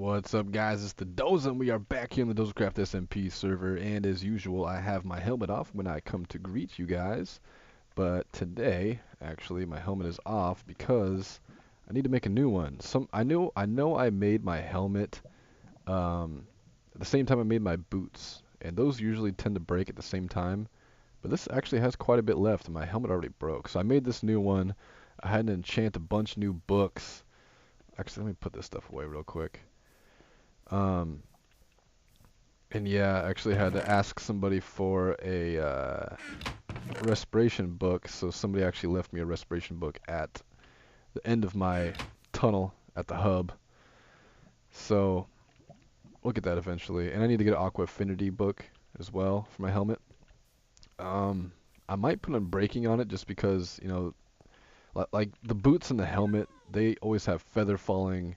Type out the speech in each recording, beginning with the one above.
What's up, guys? It's the Doza, and we are back here in the Dozacraft SMP server. And as usual, I have my helmet off when I come to greet you guys. But today, actually, my helmet is off because I need to make a new one. I know I made my helmet at the same time I made my boots, and those usually tend to break at the same time. But this actually has quite a bit left, and my helmet already broke. So I made this new one. I had to enchant a bunch of new books. Actually, let me put this stuff away real quick. Um, And yeah, I actually had to ask somebody for a respiration book, so somebody actually left me a respiration book at the end of my tunnel at the hub. So we'll get that eventually. And I need to get an Aqua Affinity book as well for my helmet. I might put unbreaking on it just because, like the boots and the helmet, they always have feather falling,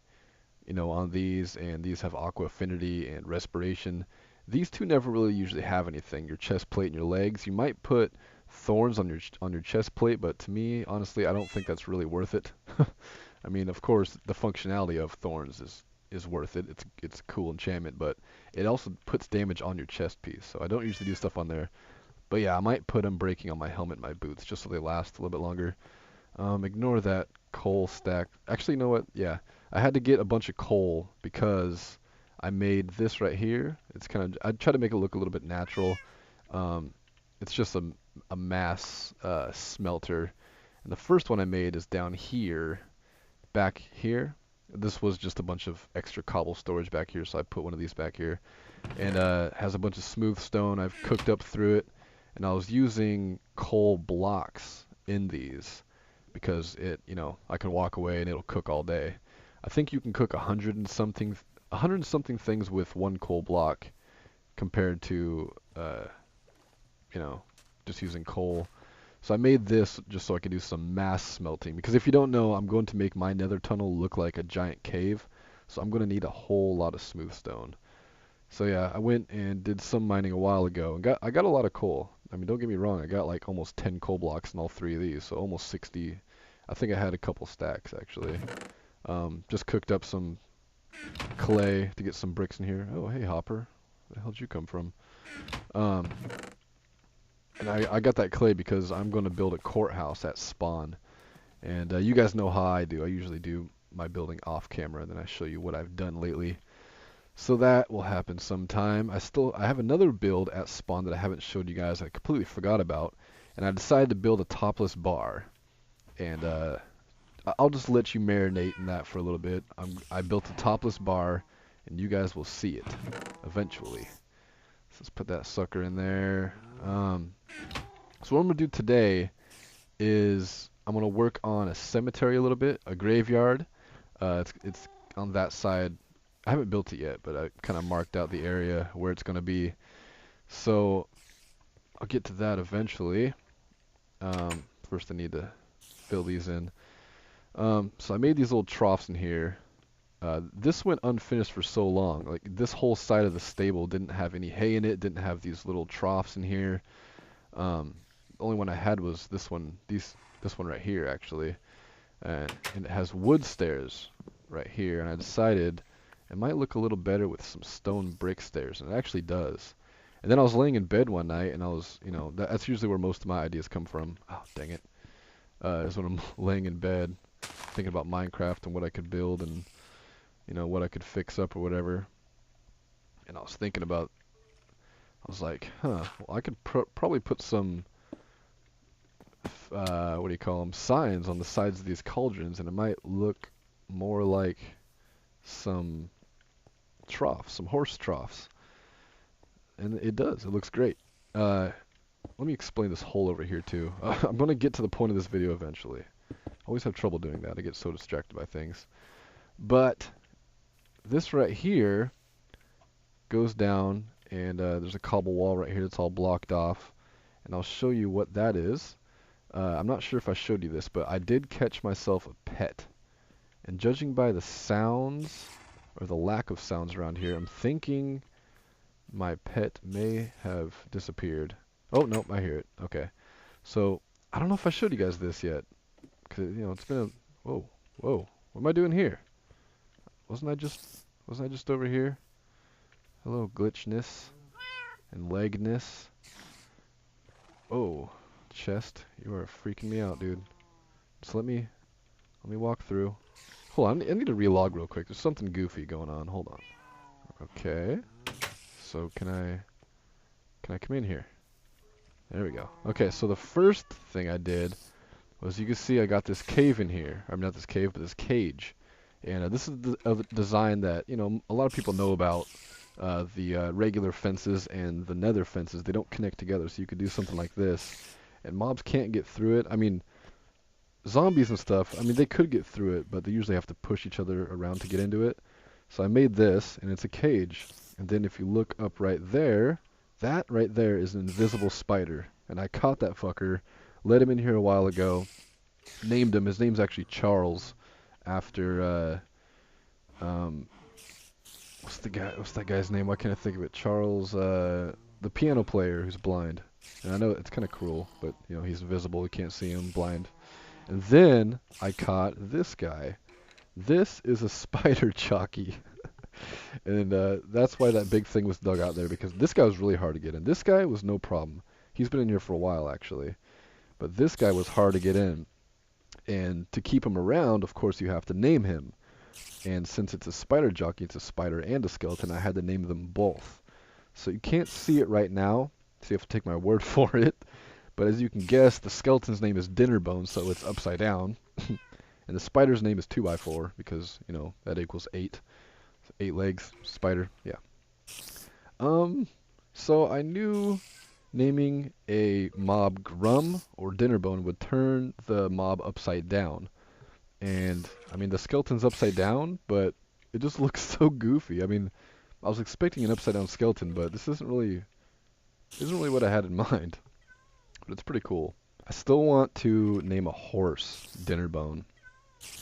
on these, and these have Aqua Affinity and Respiration. These two never really usually have anything. Your chest plate and your legs. You might put thorns on your chest plate, but to me, honestly, I don't think that's really worth it. I mean, of course, the functionality of thorns is worth it. It's a cool enchantment, but it also puts damage on your chest piece. So I don't usually do stuff on there. But yeah, I might put unbreaking on my helmet and my boots just so they last a little bit longer. Ignore that coal stack. Actually, you know what? Yeah, I had to get a bunch of coal because I made this right here. It's kind of, I try to make it look a little bit natural. It's just a mass smelter. And the first one I made is down here, back here. This was just a bunch of extra cobble storage back here, so I put one of these back here. And has a bunch of smooth stone. I've cooked up through it, and I was using coal blocks in these because I can walk away and it'll cook all day. I think you can cook 100 and something things with one coal block compared to, just using coal. So I made this just so I could do some mass smelting, because if you don't know, I'm going to make my nether tunnel look like a giant cave, so I'm going to need a whole lot of smooth stone. So yeah, I went and did some mining a while ago, and I got a lot of coal. I mean, don't get me wrong, I got like almost 10 coal blocks in all three of these, so almost 60. I think I had a couple stacks actually. Just cooked up some clay to get some bricks in here. Oh, hey Hopper, where the hell did you come from? Um, and I got that clay because I'm going to build a courthouse at spawn. And you guys know how I do. I usually do my building off camera, and then I show you what I've done lately. So that will happen sometime. I have another build at spawn that I haven't showed you guys. I completely forgot about, and I decided to build a topless bar. And I'll just let you marinate in that for a little bit. I built a topless bar, and you guys will see it eventually. So let's put that sucker in there. So what I'm gonna do today is I'm gonna work on a cemetery a little bit, a graveyard. It's on that side. I haven't built it yet, but I kind of marked out the area where it's gonna be. So I'll get to that eventually. First I need to fill these in. So I made these little troughs in here. This went unfinished for so long. Like, this whole side of the stable didn't have any hay in it, didn't have these little troughs in here. The only one I had was this one, this one right here actually. And it has wood stairs right here, and I decided it might look a little better with some stone brick stairs, and it actually does. And then I was laying in bed one night, and I was, that's usually where most of my ideas come from. Oh, dang it. Is when I'm laying in bed thinking about Minecraft and what I could build and what I could fix up or whatever. And I was thinking about, I was like, well, I could probably put some, what do you call them, signs on the sides of these cauldrons, and it might look more like some troughs, some horse troughs. And it does. It looks great. Let me explain this hole over here too. I'm going to get to the point of this video eventually. I always have trouble doing that. I get so distracted by things. But this right here goes down, and there's a cobble wall right here that's all blocked off. And I'll show you what that is. I'm not sure if I showed you this, but I did catch myself a pet. And judging by the sounds, or the lack of sounds around here, I'm thinking my pet may have disappeared. Oh, nope, I hear it. Okay. So, I don't know if I showed you guys this yet. Because, it's been a... Whoa, whoa. What am I doing here? Wasn't I just... Wasn't I just over here? Hello, glitchness and legness. Oh, chest, you are freaking me out, dude. Just let me walk through. Hold on, I need to relog real quick. There's something goofy going on. Hold on. Okay. So can I come in here? There we go. Okay, so the first thing I did was, you can see I got this cave in here. I mean, not this cave, but this cage. And this is a design that, you know, a lot of people know about. The regular fences and the nether fences, they don't connect together, so you could do something like this. And mobs can't get through it. I mean, zombies and stuff, I mean, they could get through it, but they usually have to push each other around to get into it. So I made this, and it's a cage. And then if you look up right there, that right there is an invisible spider. And I caught that fucker, let him in here a while ago, named him. His name's actually Charles, after, what's that guy's name? Why can't I think of it? Charles, the piano player who's blind. And I know it's kind of cruel, but, you know, he's invisible, you can't see him, blind. And then I caught this guy. This is a spider jockey. And that's why that big thing was dug out there, because this guy was really hard to get in. This guy was no problem. He's been in here for a while, actually. But this guy was hard to get in. And to keep him around, of course, you have to name him. And since it's a spider jockey, it's a spider and a skeleton, I had to name them both. So you can't see it right now, so you have to take my word for it. But as you can guess, the skeleton's name is Dinnerbone, so it's upside down. And the spider's name is 2x4, because, you know, that equals 8. So 8 legs, spider, yeah. So I knew naming a mob Grum or Dinnerbone would turn the mob upside down. And, I mean, the skeleton's upside down, but it just looks so goofy. I mean, I was expecting an upside down skeleton, but this isn't really what I had in mind. But it's pretty cool. I still want to name a horse Dinnerbone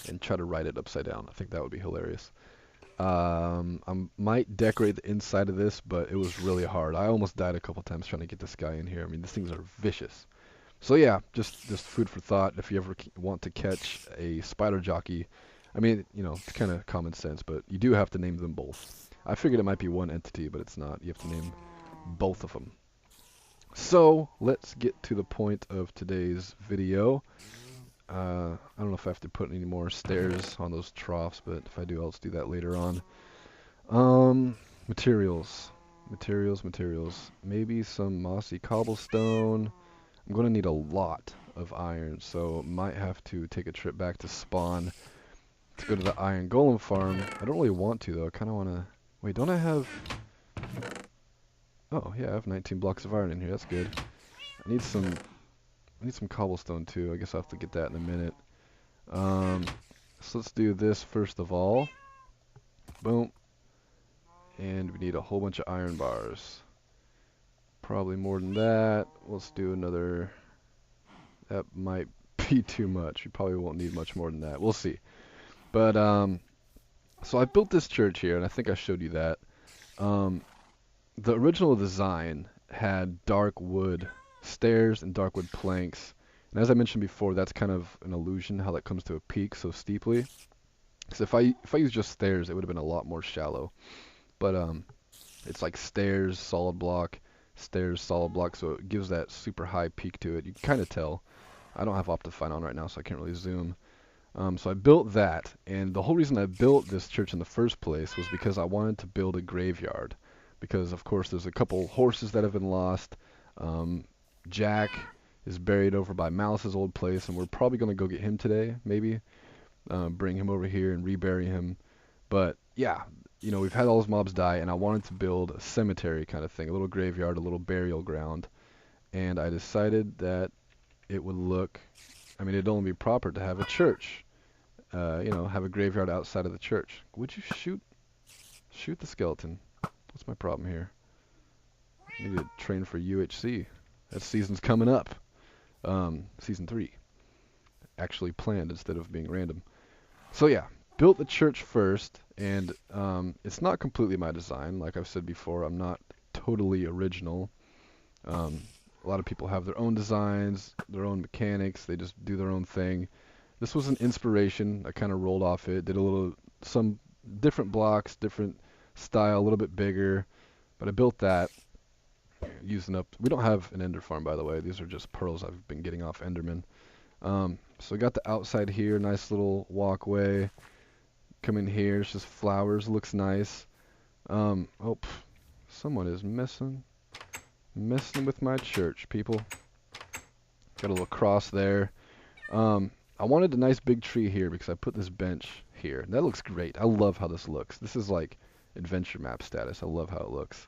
and try to ride it upside down. I think that would be hilarious. I might decorate the inside of this, but it was really hard. I almost died a couple times trying to get this guy in here. I mean, these things are vicious. So yeah, just food for thought. If you ever want to catch a spider jockey, I mean, you know, it's kind of common sense, but you do have to name them both. I figured it might be one entity, but it's not. You have to name both of them. So let's get to the point of today's video. I don't know if I have to put any more stairs on those troughs, but if I do, I'll just do that later on. Materials. Maybe some mossy cobblestone. I'm going to need a lot of iron, so might have to take a trip back to spawn to go to the iron golem farm. I don't really want to, though. I kind of want to... Wait, don't I have... Oh, yeah, I have 19 blocks of iron in here. That's good. I need some cobblestone, too. I guess I'll have to get that in a minute. So let's do this first of all. Boom. And we need a whole bunch of iron bars. Probably more than that. Let's do another... That might be too much. We probably won't need much more than that. We'll see. But, so I built this church here, and I think I showed you that. The original design had dark wood stairs and dark wood planks. And as I mentioned before, that's kind of an illusion how that comes to a peak so steeply. Because if I use just stairs, it would have been a lot more shallow. But it's like stairs, solid block, stairs, solid block, so it gives that super high peak to it. You can kind of tell. I don't have Optifine on right now, so I can't really zoom. So I built that, and the whole reason I built this church in the first place was because I wanted to build a graveyard. Because, of course, there's a couple horses that have been lost. Jack is buried over by Malice's old place, and we're probably going to go get him today, maybe. Bring him over here and rebury him. But, yeah, you know, we've had all those mobs die, and I wanted to build a cemetery kind of thing, a little graveyard, a little burial ground. And I decided that it would look, I mean, it'd only be proper to have a church. You know, have a graveyard outside of the church. Would you shoot the skeleton? What's my problem here? I need to train for UHC. That season's coming up. Season 3. Actually planned instead of being random. So yeah, built the church first, and it's not completely my design. Like I've said before, I'm not totally original. A lot of people have their own designs, their own mechanics. They just do their own thing. This was an inspiration. I kind of rolled off it, did some different blocks, different style, a little bit bigger. But I built that using up. We don't have an ender farm, by the way. These are just pearls I've been getting off Enderman. So I got the outside here, nice little walkway. Come in here, it's just flowers, looks nice. Someone is messing with my church, people. Got a little cross there. I wanted a nice big tree here because I put this bench here. That looks great. I love how this looks. This is like adventure map status. I love how it looks.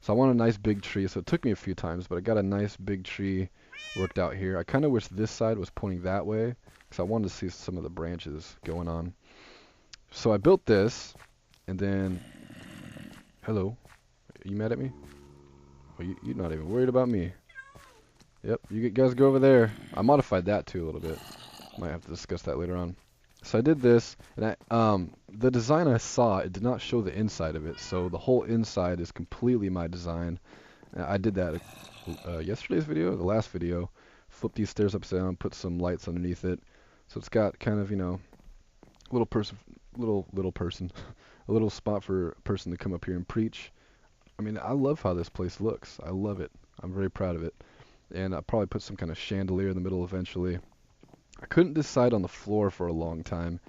So I want a nice big tree. So it took me a few times, but I got a nice big tree worked out here. I kind of wish this side was pointing that way because I wanted to see some of the branches going on. So I built this, and then, hello, are you mad at me? Oh, you're not even worried about me. Yep, you guys go over there. I modified that too a little bit. Might have to discuss that later on. So I did this, and the design I saw, it did not show the inside of it, so the whole inside is completely my design. I did that yesterday's video, the last video. Flipped these stairs upside down, put some lights underneath it, so it's got kind of, you know, little person, a little spot for a person to come up here and preach. I mean, I love how this place looks. I love it. I'm very proud of it. And I'll probably put some kind of chandelier in the middle eventually. I couldn't decide on the floor for a long time.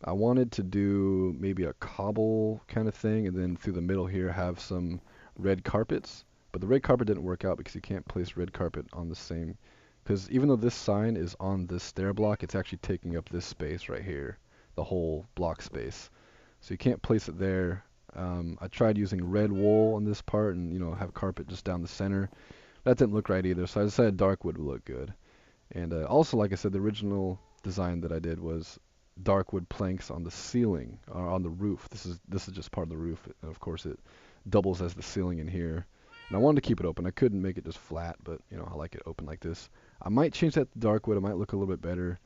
I wanted to do maybe a cobble kind of thing, and then through the middle here have some red carpets. But the red carpet didn't work out because you can't place red carpet on the same. Because even though this sign is on this stair block, it's actually taking up this space right here, the whole block space. So you can't place it there. I tried using red wool on this part and, you know, have carpet just down the center. That didn't look right either, so I decided dark wood would look good. And also, like I said, the original design that I did was dark wood planks on the ceiling, or on the roof. This is just part of the roof, and of course it doubles as the ceiling in here. And I wanted to keep it open. I couldn't make it just flat, but you know, I like it open like this. I might change that to dark wood. It might look a little bit better.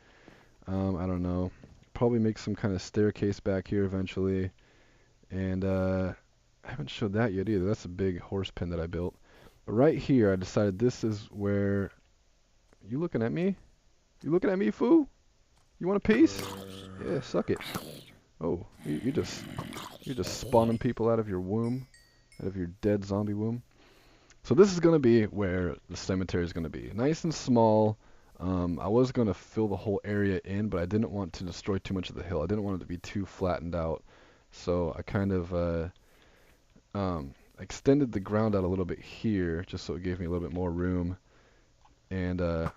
I don't know. Probably make some kind of staircase back here eventually. And I haven't showed that yet either. That's a big horse pen that I built. But right here, I decided this is where... You looking at me? You looking at me, fool? You want a piece? Yeah, suck it. Oh, you're just spawning people out of your womb, out of your dead zombie womb. So this is gonna be where the cemetery is gonna be, nice and small. I was gonna fill the whole area in, but I didn't want to destroy too much of the hill. I didn't want it to be too flattened out, so I kind of extended the ground out a little bit here, just so it gave me a little bit more room, and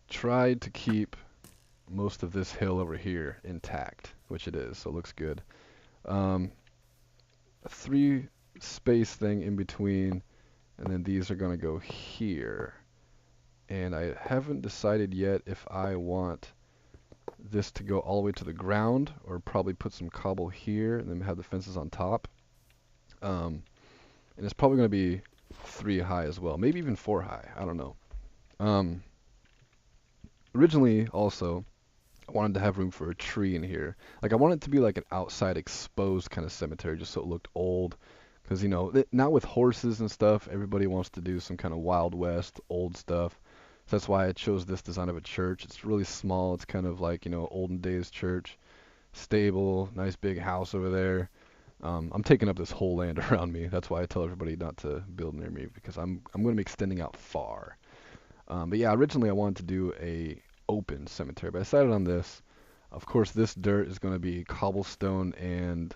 tried to keep most of this hill over here intact, which it is, so it looks good. A 3 space thing in between, and then these are going to go here. And I haven't decided yet if I want this to go all the way to the ground, or probably put some cobble here and then have the fences on top. And it's probably going to be 3 high as well, maybe even 4 high, I don't know. Originally, also, I wanted to have room for a tree in here. Like, I wanted it to be like an outside exposed kind of cemetery, just so it looked old. Because, you know, now with horses and stuff, everybody wants to do some kind of Wild West, old stuff. So that's why I chose this design of a church. It's really small. It's kind of like, you know, olden days church. Stable, nice big house over there. I'm taking up this whole land around me. That's why I tell everybody not to build near me, because I'm going to be extending out far. But yeah, originally I wanted to do a open cemetery, but I decided on this. Of course, this dirt is going to be cobblestone and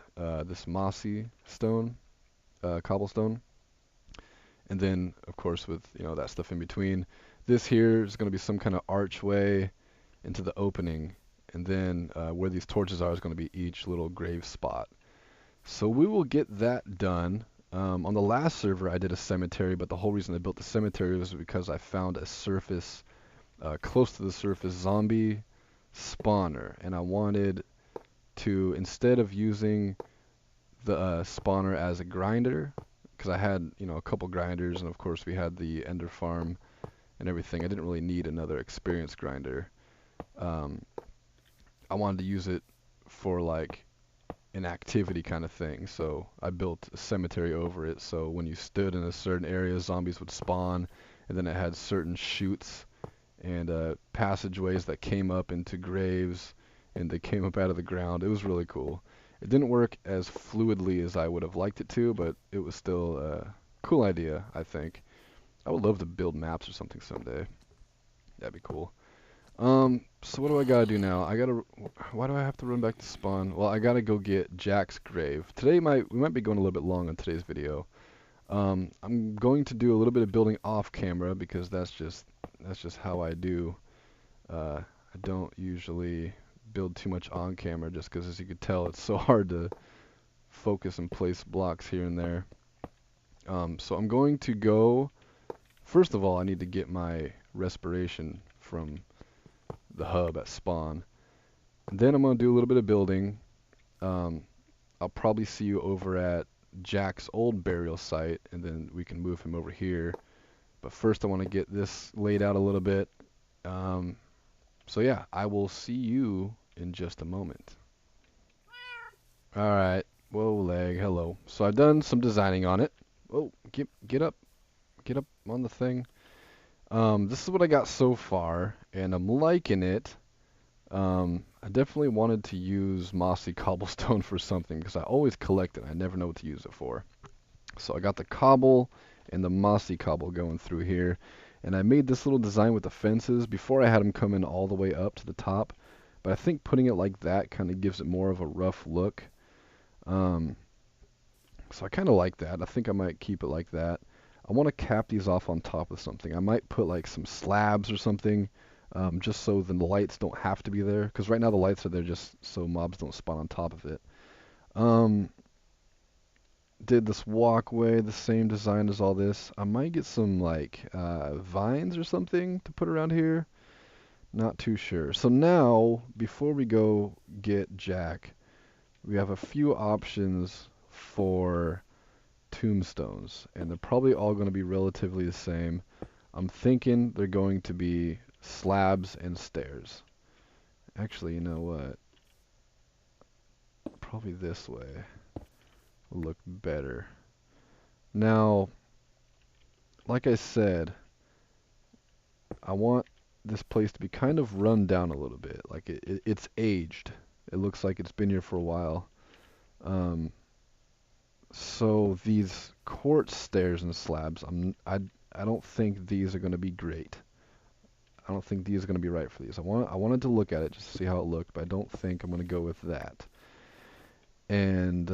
this mossy stone, cobblestone. And then, of course, with, you know, that stuff in between. This here is going to be some kind of archway into the opening. And then where these torches are is going to be each little grave spot. So we will get that done. On the last server, I did a cemetery, but the whole reason I built the cemetery was because I found a surface, close to the surface, zombie spawner. And I wanted to, instead of using the spawner as a grinder, because I had, you know, a couple grinders, and of course we had the ender farm and everything. I didn't really need another experience grinder. I wanted to use it for like an activity kind of thing, so I built a cemetery over it, so when you stood in a certain area, zombies would spawn, and then it had certain chutes and passageways that came up into graves, and they came up out of the ground. It was really cool. It didn't work as fluidly as I would have liked it to, but it was still a cool idea, I think. I would love to build maps or something someday. That'd be cool. So what do I gotta do now? Why do I have to run back to spawn? Well, I gotta go get Jack's grave. We might be going a little bit long on today's video. I'm going to do a little bit of building off camera because that's just how I do. I don't usually build too much on camera just because, as you could tell, it's so hard to focus and place blocks here and there. So I'm going to go. First of all, I need to get my respiration from the hub at spawn. And then I'm going to do a little bit of building. I'll probably see you over at Jack's old burial site, and then we can move him over here. But first I want to get this laid out a little bit. So yeah, I will see you in just a moment. Alright, whoa leg, hello. So I've done some designing on it. Oh, get up on the thing. This is what I got so far, and I'm liking it. I definitely wanted to use mossy cobblestone for something because I always collect it. I never know what to use it for. So I got the cobble and the mossy cobble going through here. And I made this little design with the fences before I had them come in all the way up to the top. But I think putting it like that kind of gives it more of a rough look. So I kind of like that. I think I might keep it like that. I want to cap these off on top of something. I might put like some slabs or something. Just so the lights don't have to be there. Because right now the lights are there just so mobs don't spawn on top of it. Did this walkway the same design as all this. I might get some like vines or something to put around here. Not too sure. So now, before we go get Jack, we have a few options for tombstones. And they're probably all going to be relatively the same. I'm thinking they're going to be slabs and stairs. Actually, you know what? Probably this way will look better. Now, like I said, I want this place to be kind of run down a little bit. Like it's aged. It looks like it's been here for a while. So these quartz stairs and slabs, I don't think these are going to be great. I don't think these are going to be right for these. I wanted to look at it just to see how it looked, but I don't think I'm going to go with that. And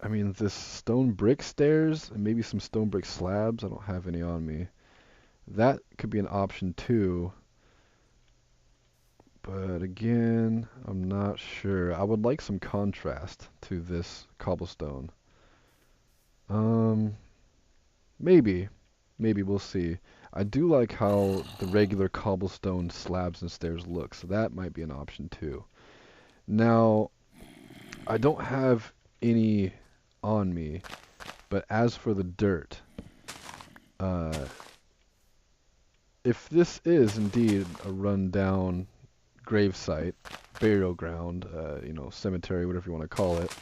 I mean, this stone brick stairs and maybe some stone brick slabs. I don't have any on me. That could be an option too. But again, I'm not sure. I would like some contrast to this cobblestone. Maybe. Maybe we'll see. I do like how the regular cobblestone slabs and stairs look, so that might be an option too. Now, I don't have any on me, but as for the dirt, if this is indeed a run-down gravesite, burial ground, cemetery, whatever you want to call it,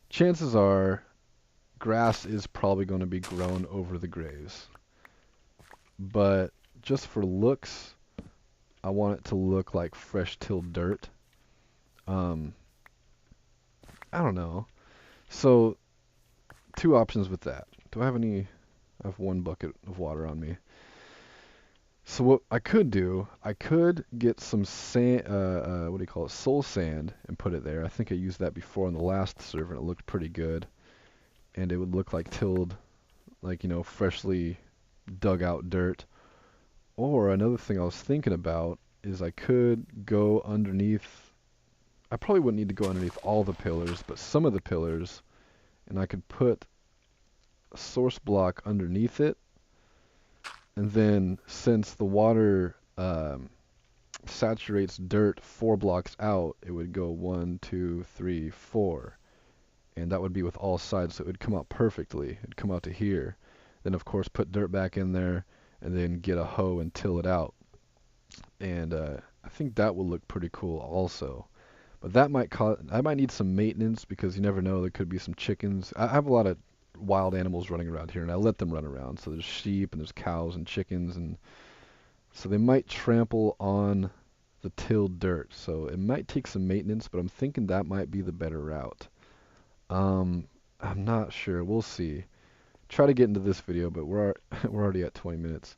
chances are grass is probably going to be grown over the graves. But just for looks, I want it to look like fresh tilled dirt. I don't know. So, two options with that. Do I have any? I have one bucket of water on me. So what I could do, I could get some sand, what do you call it, soul sand, and put it there. I think I used that before on the last server, and it looked pretty good. And it would look like tilled, like, freshly dug out dirt. Or another thing I was thinking about is I could go underneath, I probably wouldn't need to go underneath all the pillars, but some of the pillars, and I could put a source block underneath it. And then, since the water saturates dirt 4 blocks out, it would go 1, 2, 3, 4. And that would be with all sides, so it would come out perfectly. It would come out to here. Then, of course, put dirt back in there, and then get a hoe and till it out. And I think that will look pretty cool also. But that I might need some maintenance, because you never know, there could be some chickens. I have a lot of wild animals running around here, and I let them run around. So there's sheep and there's cows and chickens, and so they might trample on the tilled dirt. So it might take some maintenance, but I'm thinking that might be the better route. I'm not sure. We'll see. Try to get into this video, but we're already at 20 minutes.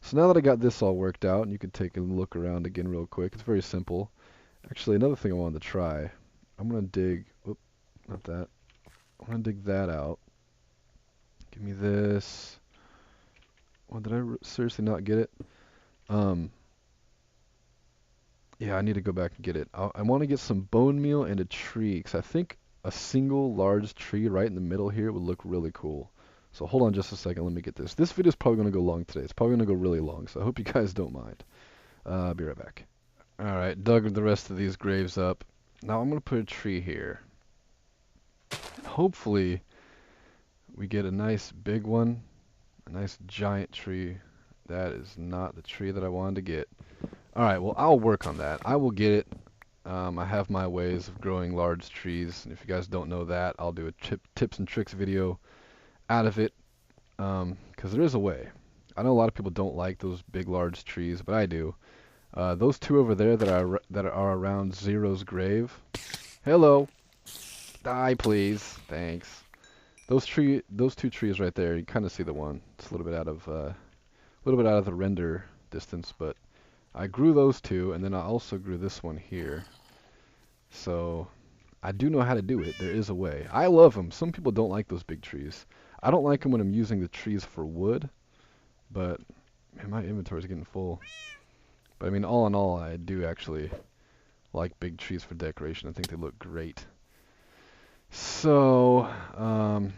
So now that I got this all worked out, and you can take a look around again real quick. It's very simple. Actually, another thing I wanted to try. I'm gonna dig. Whoop, not that. I'm gonna dig that out. Give me this. Well, did I seriously not get it? Yeah, I need to go back and get it. I want to get some bone meal and a tree, because I think a single large tree right in the middle here would look really cool. So hold on just a second, let me get this. This video is probably going to go long today. It's probably going to go really long, so I hope you guys don't mind. I'll be right back. Alright, dug the rest of these graves up. Now I'm going to put a tree here. Hopefully we get a nice big one, a nice giant tree. That is not the tree that I wanted to get. Alright, well, I'll work on that. I will get it. I have my ways of growing large trees, and if you guys don't know that, I'll do a tips and tricks video out of it, because there is a way. I know a lot of people don't like those big, large trees, but I do. Those two over there that are around Zero's grave. Hello. Die, please. Thanks. Those two trees right there. You kind of see the one. It's a little bit out of the render distance, but I grew those two, and then I also grew this one here. So I do know how to do it. There is a way. I love them. Some people don't like those big trees. I don't like them when I'm using the trees for wood, but man, my inventory is getting full. But I mean, all in all, I do actually like big trees for decoration. I think they look great. So I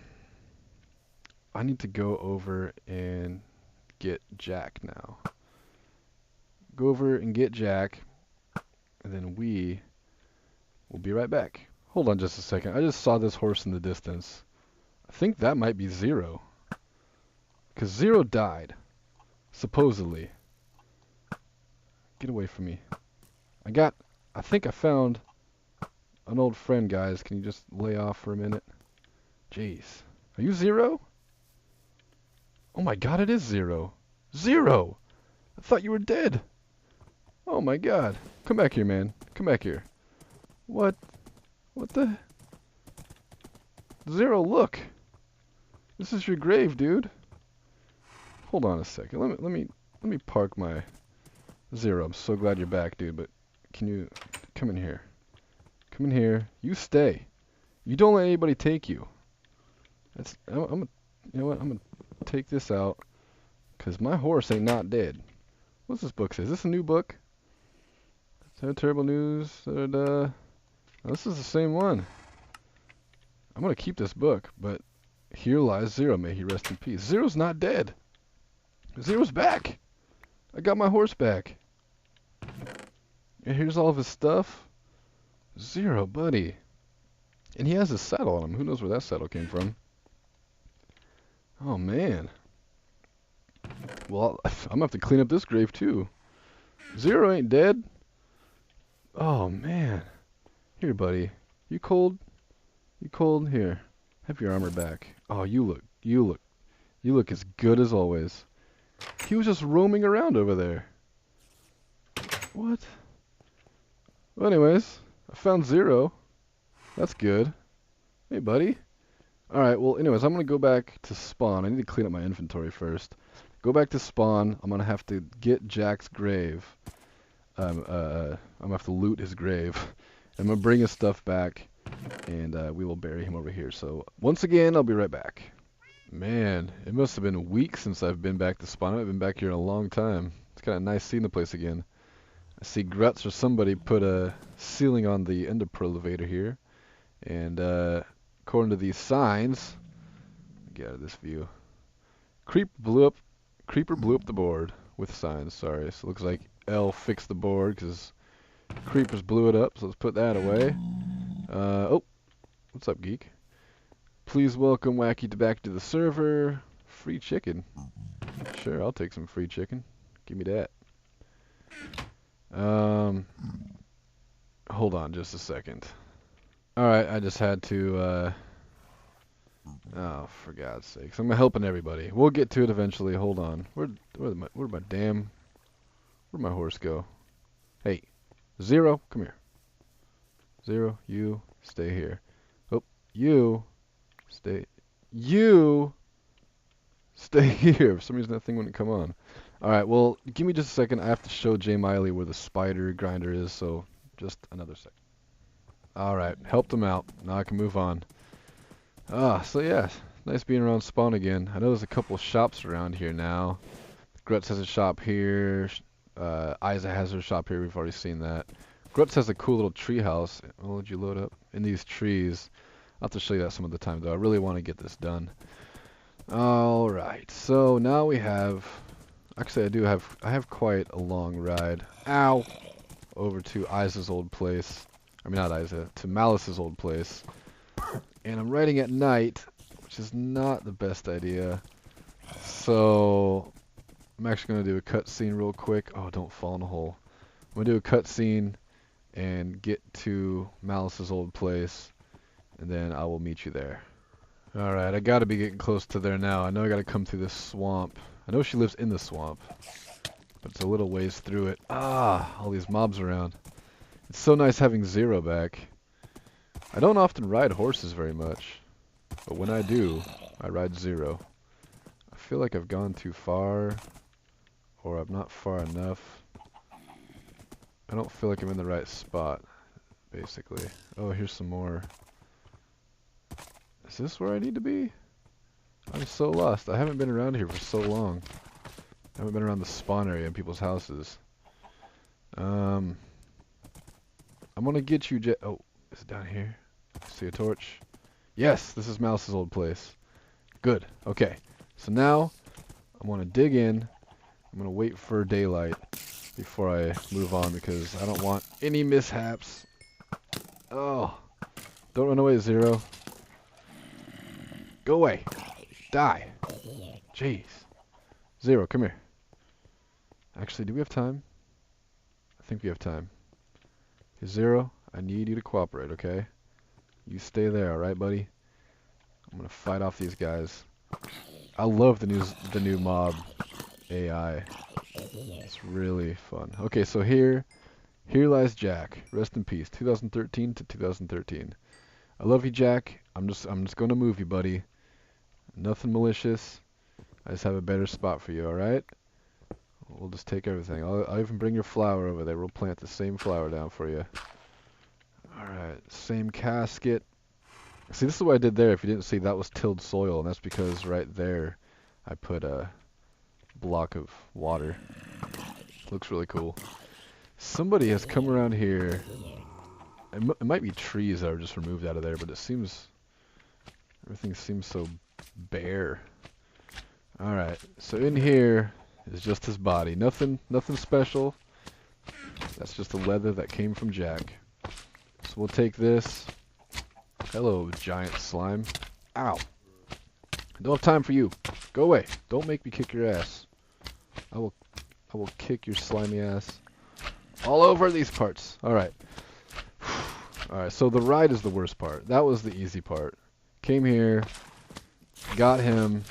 need to go over and get Jack now. Go over and get Jack, and then we will be right back. Hold on just a second. I just saw this horse in the distance. I think that might be Zero, because Zero died, supposedly. Get away from me. I think I found an old friend, guys. Can you just lay off for a minute? Jeez. Are you Zero? Oh my god, it is Zero. Zero! I thought you were dead. Oh my god. Come back here, man. Come back here. What? What the? Zero, look. This is your grave, dude. Hold on a second. Let me park my Zero. I'm so glad you're back, dude, but can you come in here? Come in here. You stay. You don't let anybody take you. You know what? I'm gonna take this out, cause my horse ain't not dead. What's this book say? Is this a new book? Terrible news. Oh, this is the same one. I'm gonna keep this book, but here lies Zero. May he rest in peace. Zero's not dead. Zero's back. I got my horse back. And here's all of his stuff. Zero, buddy. And he has his saddle on him. Who knows where that saddle came from? Oh, man. Well, I'm gonna have to clean up this grave, too. Zero ain't dead. Oh, man. Here, buddy. You cold? You cold? Here. Have your armor back. Oh, you look as good as always. He was just roaming around over there. What? Well, anyways, I found Zero. That's good. Hey, buddy. Alright, well, anyways, I'm going to go back to spawn. I need to clean up my inventory first. Go back to spawn. I'm going to have to get Jack's grave. I'm going to have to loot his grave. I'm going to bring his stuff back, and we will bury him over here. So, once again, I'll be right back. Man, it must have been weeks since I've been back to spawn. I've been back here in a long time. It's kind of nice seeing the place again. I see Gruts or somebody put a ceiling on the ender pearl elevator here. And according to these signs, get out of this view. Creeper blew up the board with signs. Sorry, so it looks like L fixed the board because creepers blew it up. So let's put that away. Oh, what's up, geek? Please welcome Wacky back to the server. Free chicken. Sure, I'll take some free chicken. Give me that. Hold on just a second. Alright, I just had to, oh, for God's sakes. I'm helping everybody. We'll get to it eventually. Hold on. Where'd my horse go? Hey, Zero, come here. Zero, you stay here. Oh, you stay. You stay here. For some reason that thing wouldn't come on. Alright, well, give me just a second. I have to show Jay Miley where the spider grinder is, so just another second. Alright, helped him out. Now I can move on. So yeah, nice being around Spawn again. I know there's a couple shops around here now. Grutz has a shop here. Isa has her shop here. We've already seen that. Grutz has a cool little tree house. Oh, did you load up? In these trees. I'll have to show you that some of the time, though. I really want to get this done. Alright, so now we have... Actually, I have quite a long ride. Ow! Over to Isa's old place. I mean, not Isa. To Malice's old place. And I'm riding at night, which is not the best idea. So... I'm actually going to do a cutscene real quick. Oh, don't fall in a hole. I'm going to do a cutscene and get to Malice's old place, and then I will meet you there. Alright, I got to be getting close to there now. I know I got to come through this swamp. I know she lives in the swamp, but it's a little ways through it. All these mobs around. It's so nice having Zero back. I don't often ride horses very much, but when I do, I ride Zero. I feel like I've gone too far, or I'm not far enough. I don't feel like I'm in the right spot, basically. Oh, here's some more. Is this where I need to be? I'm so lost. I haven't been around here for so long. I haven't been around the spawn area in people's houses. I'm gonna get you, oh, is it down here? See a torch? Yes, this is Mouse's old place. Good. Okay. So now, I'm gonna dig in. I'm gonna wait for daylight before I move on because I don't want any mishaps. Oh. Don't run away, Zero. Go away. Die. Jeez. Zero, come here. Actually, do we have time? I think we have time. Okay, Zero, I need you to cooperate, okay? You stay there, alright, buddy? I'm gonna fight off these guys. I love the new mob AI. It's really fun. Okay, so here lies Jack. Rest in peace. 2013 to 2013. I love you, Jack. I'm just gonna move you, buddy. Nothing malicious. I just have a better spot for you, alright? We'll just take everything. I'll even bring your flower over there. We'll plant the same flower down for you. Alright, same casket. See, this is what I did there. If you didn't see, that was tilled soil, and that's because right there I put a block of water. Looks really cool. Somebody has come around here. It might be trees that are just removed out of there, but it seems... everything seems so bare. Alright, so in here is just his body. Nothing special. That's just the leather that came from Jack. So we'll take this. Hello, giant slime. Ow. I don't have time for you. Go away. Don't make me kick your ass. I will kick your slimy ass all over these parts. Alright. Alright, so the ride is the worst part. That was the easy part. Came here, got him.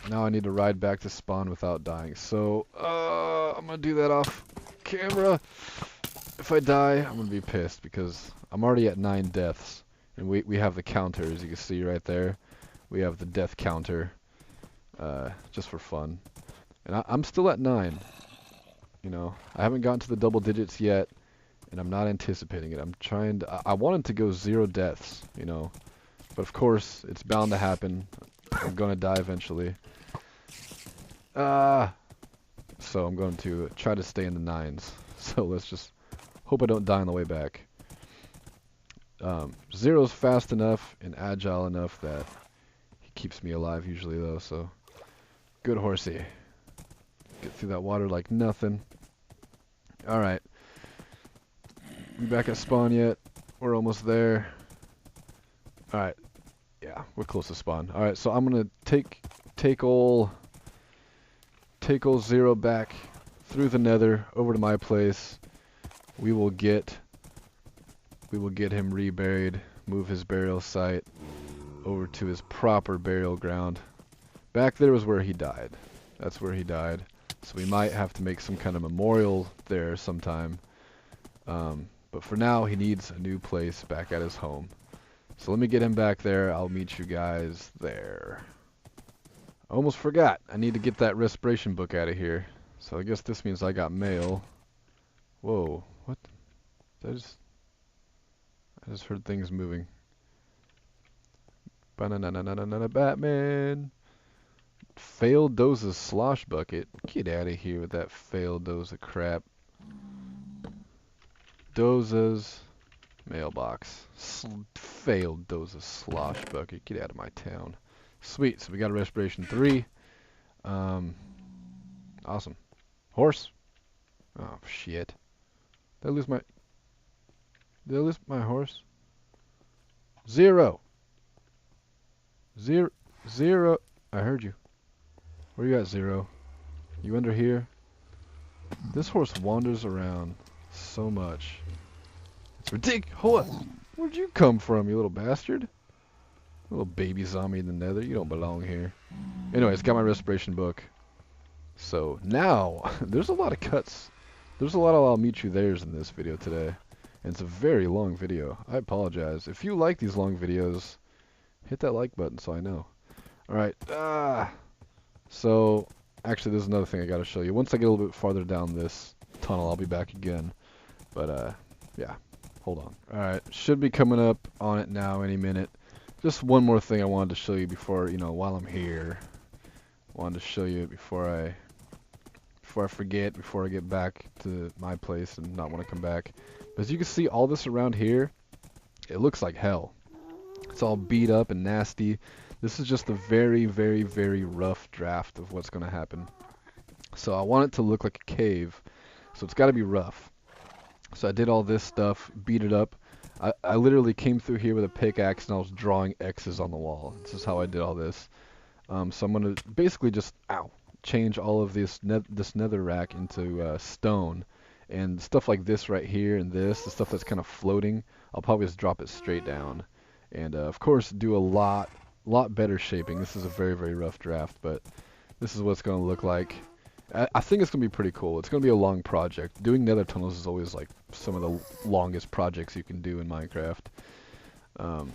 Now I need to ride back to spawn without dying. So, I'm gonna do that off camera. If I die, I'm gonna be pissed because I'm already at 9 deaths. And we have the counter, as you can see right there. We have the death counter, just for fun. And I'm still at 9. You know, I haven't gotten to the double digits yet, and I'm not anticipating it. I'm trying to, I wanted to go 0 deaths, you know. But of course, it's bound to happen. I'm gonna die eventually. So I'm going to try to stay in the 9s. So let's just hope I don't die on the way back. Zero's fast enough and agile enough that he keeps me alive usually though, so good horsey. Get through that water like nothing. Alright. We back at spawn yet? We're almost there. Alright. Yeah, we're close to spawn. Alright, so I'm gonna take ol' Zero back through the nether over to my place. We will get him reburied, move his burial site over to his proper burial ground. Back there was where he died. That's where he died. So we might have to make some kind of memorial there sometime. But for now, he needs a new place back at his home. So let me get him back there. I'll meet you guys there. I almost forgot. I need to get that respiration book out of here. So I guess this means I got mail. Whoa, what? I just heard things moving. Ba-na-na-na-na-na-na, Batman. Failed Doza's slosh bucket. Get out of here with that failed Doza crap. Doza's mailbox. Failed Doza's slosh bucket. Get out of my town. Sweet. So we got a respiration 3. Awesome. Horse. Oh shit. Did I lose my horse? 0. 0. I heard you. Where you at, 0? You under here? This horse wanders around so much. It's ridiculous. Where'd you come from, you little bastard? Little baby zombie in the nether. You don't belong here. Anyways, got my respiration book. So now, there's a lot of cuts. There's a lot of I'll meet you there's in this video today. And it's a very long video. I apologize. If you like these long videos, hit that like button so I know. Alright. So, actually, there's another thing I gotta show you. Once I get a little bit farther down this tunnel, I'll be back again. But, yeah. Hold on. Alright. Should be coming up on it now any minute. Just one more thing I wanted to show you before, while I'm here. Wanted to show you before I forget, before I get back to my place and not want to come back. But as you can see, all this around here, it looks like hell. It's all beat up and nasty. This is just a very, very, very rough draft of what's going to happen. So I want it to look like a cave, so it's got to be rough. So I did all this stuff, beat it up. I literally came through here with a pickaxe and I was drawing X's on the wall. This is how I did all this. So I'm going to basically just, change all of this nether rack into stone. And stuff like this right here and the stuff that's kind of floating, I'll probably just drop it straight down. And of course do a lot better shaping. This is a very, very rough draft, but this is what it's going to look like. I think it's going to be pretty cool. It's going to be a long project. Doing nether tunnels is always like some of the longest projects you can do in Minecraft. Got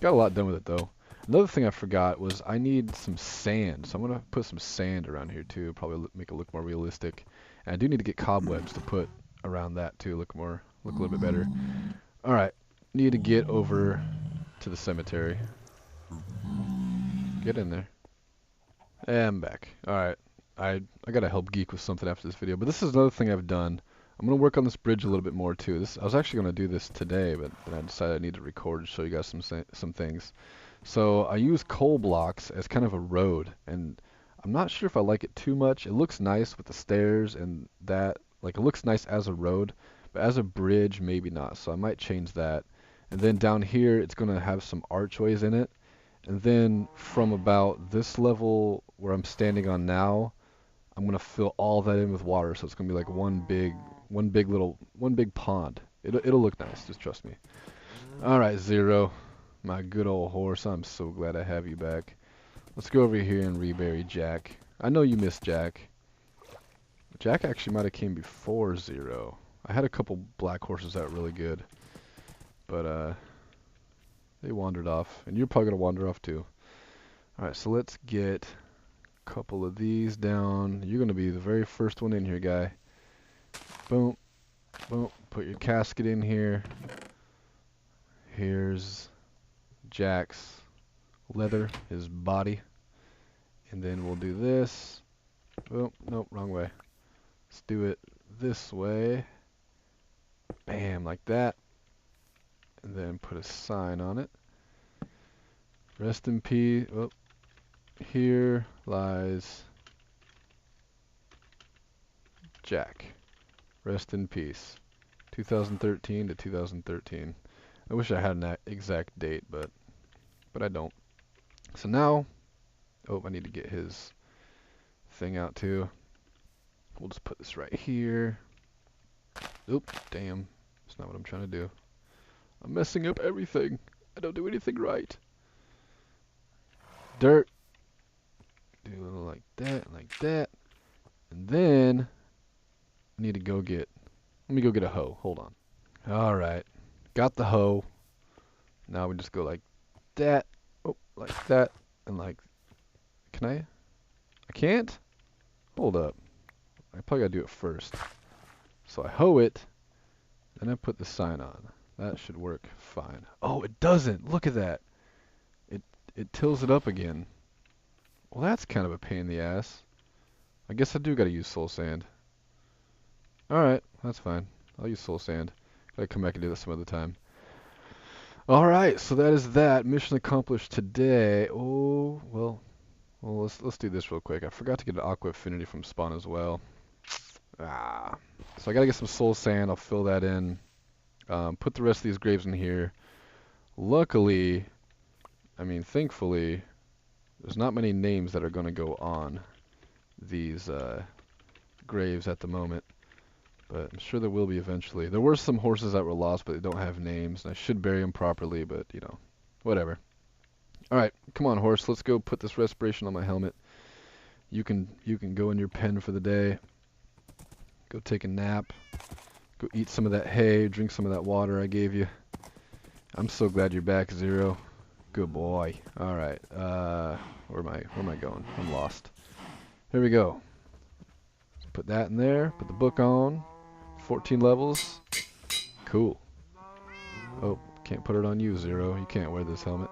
a lot done with it though. Another thing I forgot was I need some sand. So I'm going to put some sand around here too. Probably make it look more realistic. And I do need to get cobwebs to put around that too. Look a little bit better. Alright. Need to get over to the cemetery. Get in there. And I'm back. Alright. I gotta help Geek with something after this video. But this is another thing I've done. I'm gonna work on this bridge a little bit more too. I was actually gonna do this today, but then I decided I need to record and show you guys some things. So I use coal blocks as kind of a road, and I'm not sure if I like it too much. It looks nice with the stairs and that. Like, it looks nice as a road, but as a bridge, maybe not. So I might change that. And then down here, it's gonna have some archways in it. And then from about this level where I'm standing on now, I'm gonna fill all that in with water, so it's gonna be like one big pond. It'll look nice, just trust me. Alright, 0. My good old horse, I'm so glad I have you back. Let's go over here and rebury Jack. I know you missed Jack. Jack actually might have came before 0. I had a couple black horses that were really good. But they wandered off, and you're probably gonna wander off too. Alright, so let's get couple of these down. You're going to be the very first one in here, guy. Boom. Boom. Put your casket in here. Here's Jack's leather, his body. And then we'll do this. Oh, nope, wrong way. Let's do it this way. Bam, like that. And then put a sign on it. Rest in peace. Oh, here lies Jack. Rest in peace. 2013 to 2013. I wish I had an exact date, but I don't. So now, oh, I need to get his thing out too. We'll just put this right here. Oop, damn. That's not what I'm trying to do. I'm messing up everything. I don't do anything right. Dirt. Do a little like that, and then I need to go get Let me go get a hoe. Hold on. Alright. Got the hoe. Now we just go like that. Oh, like that. And like, can I? I can't? Hold up. I probably gotta do it first. So I hoe it, then I put the sign on. That should work fine. Oh, it doesn't. Look at that. It tills it up again. Well, that's kind of a pain in the ass. I guess I do gotta use soul sand. Alright, that's fine. I'll use soul sand. Gotta come back and do this some other time. Alright, so that is that. Mission accomplished today. Oh, well, let's do this real quick. I forgot to get an aqua affinity from spawn as well. Ah. So I gotta get some soul sand. I'll fill that in. Put the rest of these graves in here. Luckily, I mean, thankfully, there's not many names that are gonna go on these graves at the moment. But I'm sure there will be eventually. There were some horses that were lost, but they don't have names. And I should bury them properly, but, you know, whatever. Alright, come on, horse. Let's go put this respiration on my helmet. You can go in your pen for the day. Go take a nap. Go eat some of that hay. Drink some of that water I gave you. I'm so glad you're back, Zero. Good boy. Alright, where am I going? I'm lost. Here we go. Put that in there. Put the book on. 14 levels. Cool. Oh, can't put it on you, Zero. You can't wear this helmet.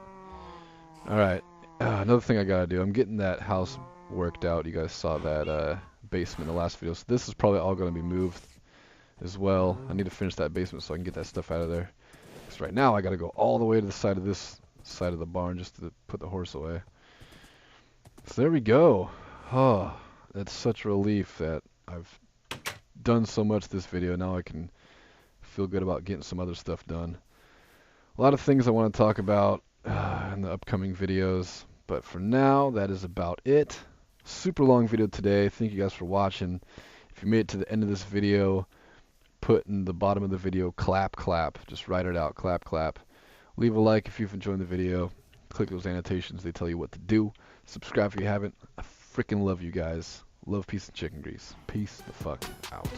Alright. Another thing I gotta do. I'm getting that house worked out. You guys saw that basement in the last video. So this is probably all gonna be moved as well. I need to finish that basement so I can get that stuff out of there. Because right now I gotta go all the way to the side of this side of the barn just to put the horse away. So there we go. Oh, that's such a relief that I've done so much this video. Now I can feel good about getting some other stuff done. A lot of things I want to talk about in the upcoming videos, but for now, that is about it. Super long video today. Thank you guys for watching. If you made it to the end of this video, put in the bottom of the video, clap, clap. Just write it out, clap, clap. Leave a like if you've enjoyed the video. Click those annotations. They tell you what to do. Subscribe if you haven't. I freaking love you guys. Love, peace, and chicken grease. Peace the fuck out.